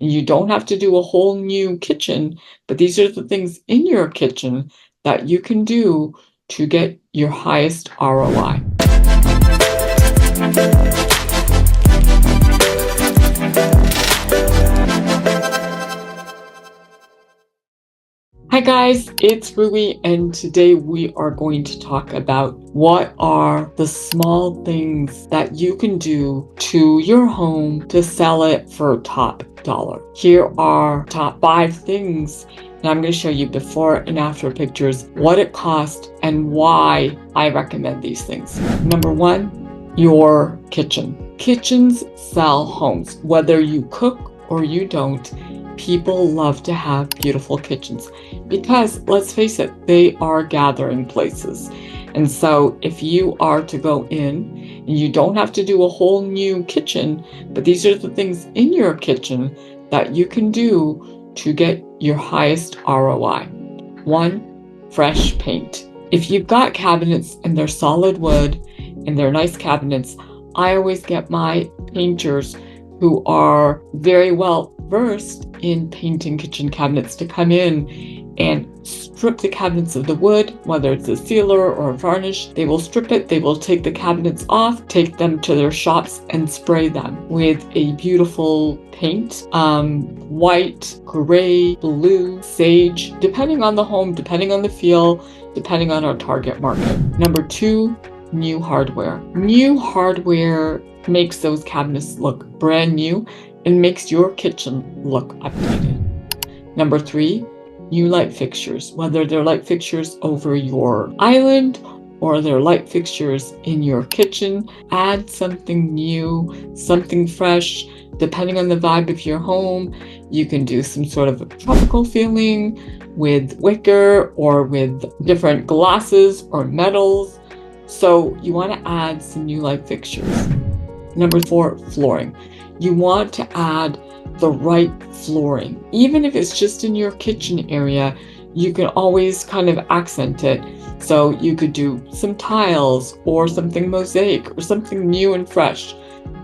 You don't have to do a whole new kitchen, but these are the things in your kitchen that you can do to get your highest ROI. Hi guys, it's Ruhi, and today we are going to talk about what are the small things that you can do to your home to sell it for top dollar. Here are top 5 things, and I'm going to show you before and after pictures, what it cost and why I recommend these things. Number 1, your kitchen. Kitchens sell homes. Whether you cook or you don't, people love to have beautiful kitchens because, let's face it, they are gathering places. And so if you are to go in, and you don't have to do a whole new kitchen, but these are the things in your kitchen that you can do to get your highest ROI. 1, fresh paint. If you've got cabinets and they're solid wood and they're nice cabinets, I always get my painters who are very well versed in painting kitchen cabinets to come in and strip the cabinets of the wood, whether it's a sealer or a varnish. They will strip it, they will take the cabinets off, take them to their shops and spray them with a beautiful paint, white, gray, blue, sage, depending on the home, depending on the feel, depending on our target market. Number 2, new hardware. New hardware makes those cabinets look brand new and makes your kitchen look updated. Number 3, new light fixtures, whether they're light fixtures over your island or they're light fixtures in your kitchen. Add something new, something fresh, depending on the vibe of your home. You can do some sort of a tropical feeling with wicker or with different glasses or metals. So you want to add some new light fixtures. Number 4, flooring. You want to add the right flooring. Even if it's just in your kitchen area, you can always kind of accent it. So you could do some tiles or something mosaic or something new and fresh,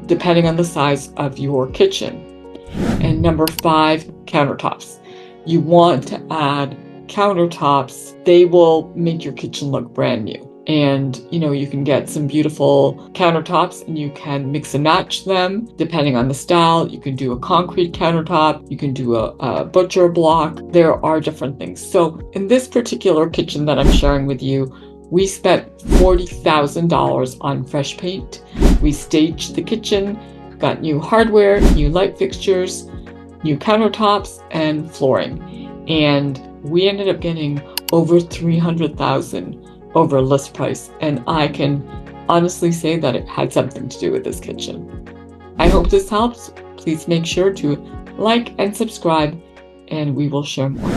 depending on the size of your kitchen. And number 5, countertops. You want to add countertops. They will make your kitchen look brand new. And you can get some beautiful countertops and you can mix and match them depending on the style. You can do a concrete countertop, you can do a butcher block. There are different things. So in this particular kitchen that I'm sharing with you, we spent $40,000 on fresh paint. We staged the kitchen, got new hardware, new light fixtures, new countertops, and flooring. And we ended up getting over $300,000 over list price, and I can honestly say that it had something to do with this kitchen. I hope this helps. Please make sure to like and subscribe, and we will share more.